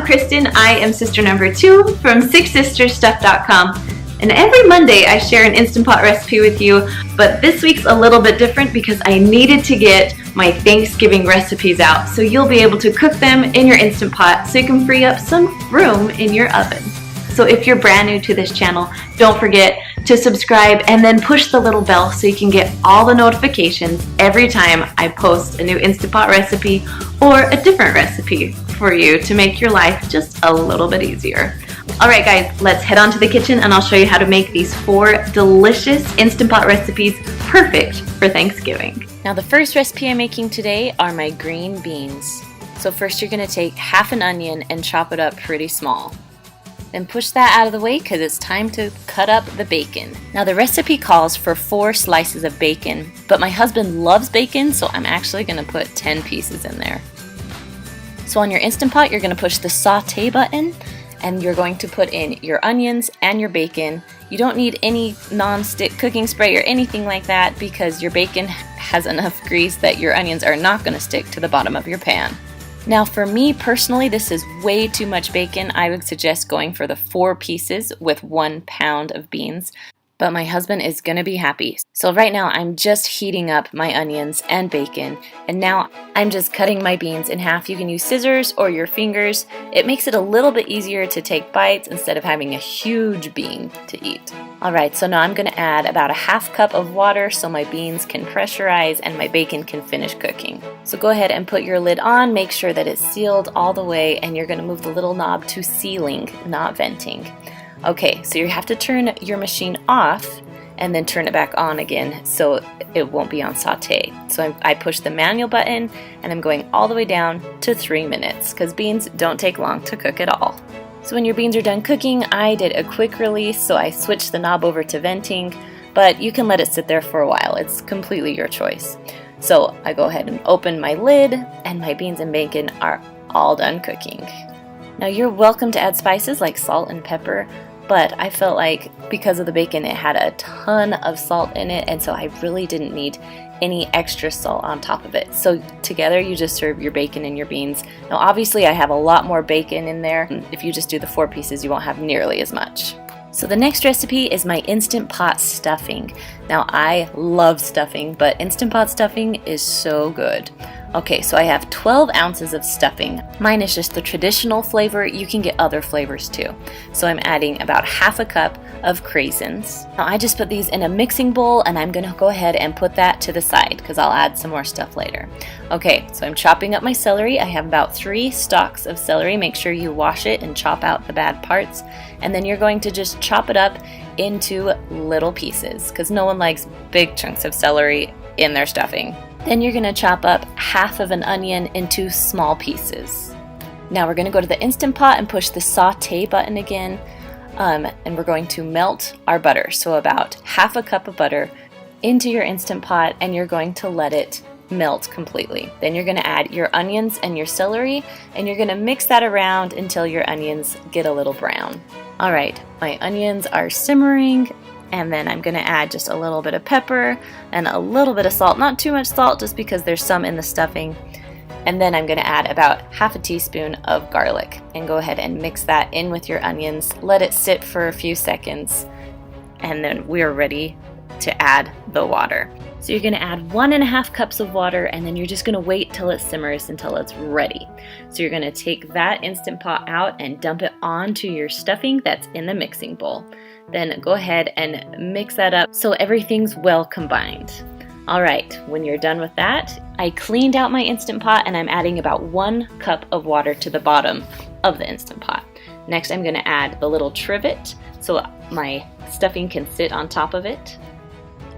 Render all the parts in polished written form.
Kristen. I am sister number 2 from SixSistersStuff.com. And every Monday I share an Instant Pot recipe with you, but this week's a little bit different because I needed to get my Thanksgiving recipes out so you'll be able to cook them in your Instant Pot so you can free up some room in your oven. So if you're brand new to this channel, don't forget to subscribe and then push the little bell so you can get all the notifications every time I post a new Instant Pot recipe or a different recipe for you to make your life just a little bit easier. Alright guys, let's head on to the kitchen and I'll show you how to make these 4 delicious Instant Pot recipes perfect for Thanksgiving. Now the first recipe I'm making today are my green beans. So first you're going to take half an onion and chop it up pretty small. Then push that out of the way because it's time to cut up the bacon. Now the recipe calls for 4 slices of bacon, but my husband loves bacon, so I'm actually going to put 10 pieces in there. So on your Instant Pot you're going to push the saute button and you're going to put in your onions and your bacon. You don't need any non-stick cooking spray or anything like that because your bacon has enough grease that your onions are not going to stick to the bottom of your pan. Now for me personally, this is way too much bacon. I would suggest going for the 4 pieces with 1 pound of beans. But my husband is going to be happy. So right now I'm just heating up my onions and bacon, and now I'm just cutting my beans in half. You can use scissors or your fingers. It makes it a little bit easier to take bites instead of having a huge bean to eat. Alright, so now I'm going to add about a half cup of water so my beans can pressurize and my bacon can finish cooking. So go ahead and put your lid on, make sure that it's sealed all the way, and you're going to move the little knob to sealing, not venting. Okay, so you have to turn your machine off and then turn it back on again so it won't be on saute. So I push the manual button and I'm going all the way down to 3 minutes because beans don't take long to cook at all. So when your beans are done cooking, I did a quick release, so I switched the knob over to venting, but you can let it sit there for a while. It's completely your choice. So I go ahead and open my lid and my beans and bacon are all done cooking. Now you're welcome to add spices like salt and pepper, but I felt like because of the bacon it had a ton of salt in it, and so I really didn't need any extra salt on top of it. So together you just serve your bacon and your beans. Now obviously I have a lot more bacon in there. If you just do the 4 pieces you won't have nearly as much. So the next recipe is my Instant Pot stuffing. Now I love stuffing, but Instant Pot stuffing is so good. Okay, so I have 12 ounces of stuffing. Mine is just the traditional flavor. You can get other flavors too. So I'm adding about half a cup of craisins. Now I just put these in a mixing bowl and I'm gonna go ahead and put that to the side because I'll add some more stuff later. Okay, so I'm chopping up my celery. I have about 3 stalks of celery. Make sure you wash it and chop out the bad parts. And then you're going to just chop it up into little pieces because no one likes big chunks of celery in their stuffing. Then you're going to chop up half of an onion into small pieces. Now we're going to go to the Instant Pot and push the saute button again, and we're going to melt our butter. So about half a cup of butter into your Instant Pot, and you're going to let it melt completely. Then you're going to add your onions and your celery, and you're going to mix that around until your onions get a little brown. Alright, my onions are simmering. And then I'm going to add just a little bit of pepper and a little bit of salt. Not too much salt just because there's some in the stuffing. And then I'm going to add about half a teaspoon of garlic. And go ahead and mix that in with your onions. Let it sit for a few seconds. And then we're ready to add the water. So you're going to add 1.5 cups of water, and then you're just going to wait till it simmers until it's ready. So you're going to take that Instant Pot out and dump it onto your stuffing that's in the mixing bowl. Then go ahead and mix that up so everything's well combined. Alright, when you're done with that, I cleaned out my Instant Pot and I'm adding about 1 cup of water to the bottom of the Instant Pot. Next I'm going to add the little trivet so my stuffing can sit on top of it.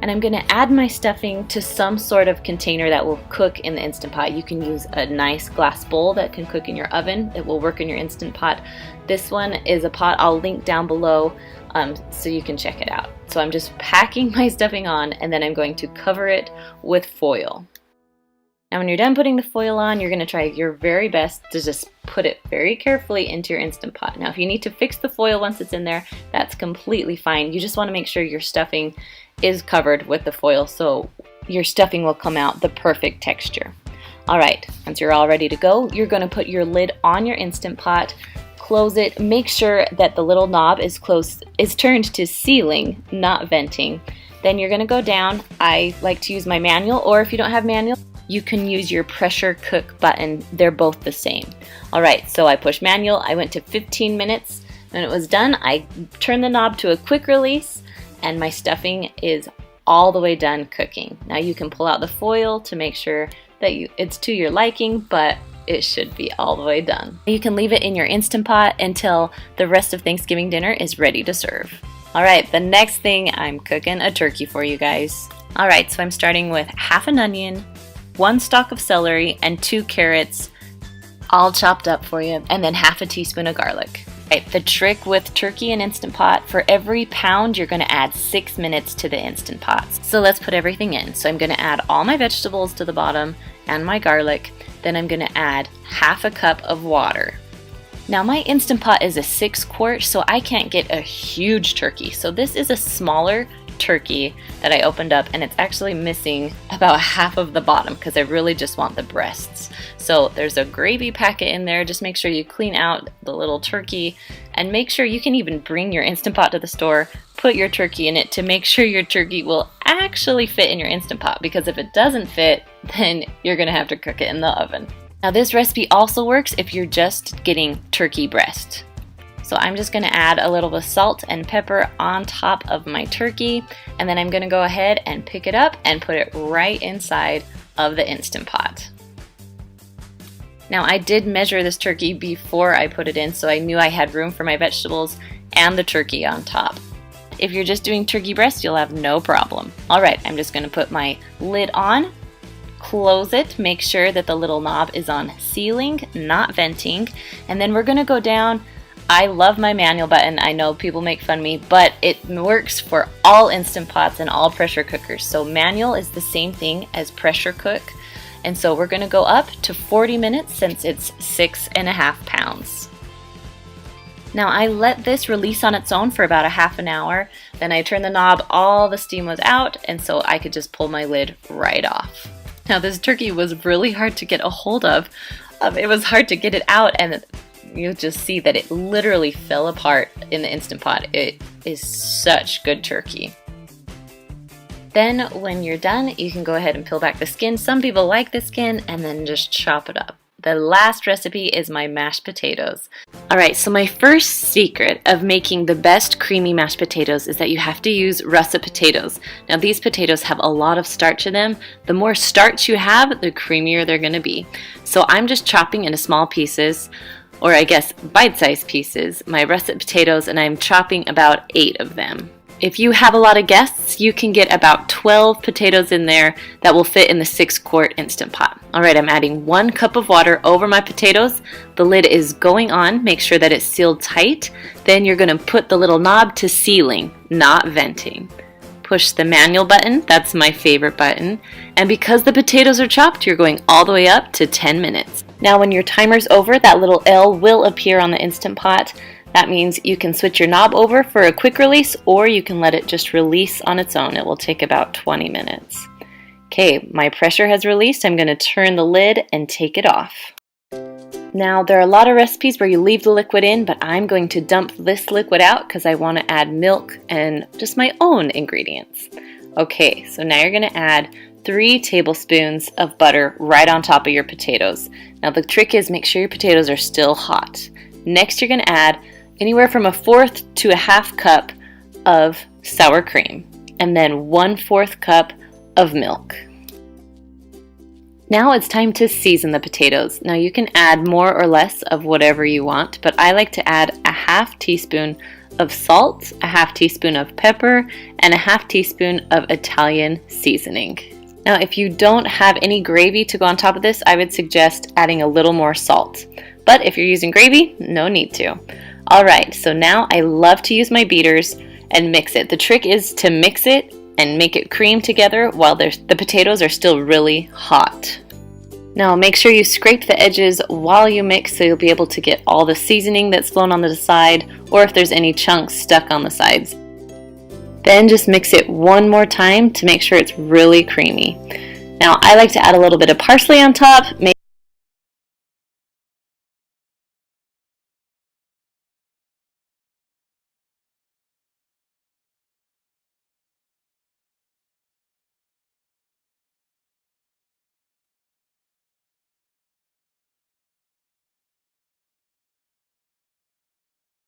And I'm going to add my stuffing to some sort of container that will cook in the Instant Pot. You can use a nice glass bowl that can cook in your oven. It will work in your Instant Pot. This one is a pot I'll link down below so you can check it out. So I'm just packing my stuffing on and then I'm going to cover it with foil. Now when you're done putting the foil on, you're going to try your very best to just put it very carefully into your Instant Pot. Now if you need to fix the foil once it's in there, that's completely fine. You just want to make sure your stuffing is covered with the foil so your stuffing will come out the perfect texture. Alright, once you're all ready to go, you're going to put your lid on your Instant Pot, close it, make sure that the little knob is turned to sealing, not venting. Then you're going to go down. I like to use my manual, or if you don't have manual, you can use your pressure cook button. They're both the same. Alright, so I pushed manual, I went to 15 minutes. When it was done, I turned the knob to a quick release, and my stuffing is all the way done cooking. Now you can pull out the foil to make sure that it's to your liking, but it should be all the way done. You can leave it in your Instant Pot until the rest of Thanksgiving dinner is ready to serve. Alright, the next thing, I'm cooking a turkey for you guys. Alright, so I'm starting with half an onion, 1 stalk of celery, and 2 carrots, all chopped up for you, and then half a teaspoon of garlic. Right, the trick with turkey and Instant Pot, for every pound you're going to add 6 minutes to the Instant Pots. So let's put everything in. So I'm going to add all my vegetables to the bottom and my garlic. Then I'm going to add half a cup of water. Now my Instant Pot is a 6-quart, so I can't get a huge turkey. So this is a smaller turkey that I opened up, and it's actually missing about half of the bottom because I really just want the breasts. So there's a gravy packet in there. Just make sure you clean out the little turkey, and make sure you can even bring your Instant Pot to the store, put your turkey in it to make sure your turkey will actually fit in your Instant Pot, because if it doesn't fit, then you're gonna have to cook it in the oven. Now this recipe also works if you're just getting turkey breast. So I'm just going to add a little bit of salt and pepper on top of my turkey, and then I'm going to go ahead and pick it up and put it right inside of the Instant Pot. Now I did measure this turkey before I put it in, so I knew I had room for my vegetables and the turkey on top. If you're just doing turkey breast, you'll have no problem. Alright, I'm just going to put my lid on, close it, make sure that the little knob is on sealing, not venting, and then we're going to go down. I love my manual button. I know people make fun of me, but it works for all Instant Pots and all pressure cookers. So manual is the same thing as pressure cook. And so we're going to go up to 40 minutes since it's 6.5 pounds. Now I let this release on its own for about a half an hour. Then I turned the knob, all the steam was out, and so I could just pull my lid right off. Now this turkey was really hard to get a hold of. It was hard to get it out, and you'll just see that it literally fell apart in the Instant Pot. It is such good turkey. Then when you're done, you can go ahead and peel back the skin. Some people like the skin, and then just chop it up. The last recipe is my mashed potatoes. Alright, so my first secret of making the best creamy mashed potatoes is that you have to use russet potatoes. Now these potatoes have a lot of starch in them. The more starch you have, the creamier they're going to be. So I'm just chopping into small pieces, or I guess bite-sized pieces, my russet potatoes, and I'm chopping about 8 of them. If you have a lot of guests, you can get about 12 potatoes in there that will fit in the 6-quart Instant Pot. Alright, I'm adding 1 cup of water over my potatoes. The lid is going on. Make sure that it's sealed tight. Then you're going to put the little knob to sealing, not venting. Push the manual button. That's my favorite button. And because the potatoes are chopped, you're going all the way up to 10 minutes. Now when your timer's over, that little L will appear on the Instant Pot. That means you can switch your knob over for a quick release, or you can let it just release on its own. It will take about 20 minutes. Okay, my pressure has released. I'm going to turn the lid and take it off. Now there are a lot of recipes where you leave the liquid in, but I'm going to dump this liquid out because I want to add milk and just my own ingredients. Okay, so now you're going to add 3 tablespoons of butter right on top of your potatoes. Now the trick is make sure your potatoes are still hot. Next you're going to add anywhere from 1/4 to 1/2 cup of sour cream, and then 1/4 cup of milk. Now it's time to season the potatoes. Now you can add more or less of whatever you want, but I like to add 1/2 teaspoon of salt, 1/2 teaspoon of pepper, and 1/2 teaspoon of Italian seasoning. Now if you don't have any gravy to go on top of this, I would suggest adding a little more salt. But if you're using gravy, no need to. Alright, so now I love to use my beaters and mix it. The trick is to mix it and make it cream together while the potatoes are still really hot. Now make sure you scrape the edges while you mix so you'll be able to get all the seasoning that's flown on the side, or if there's any chunks stuck on the sides. Then just mix it one more time to make sure it's really creamy. Now I like to add a little bit of parsley on top.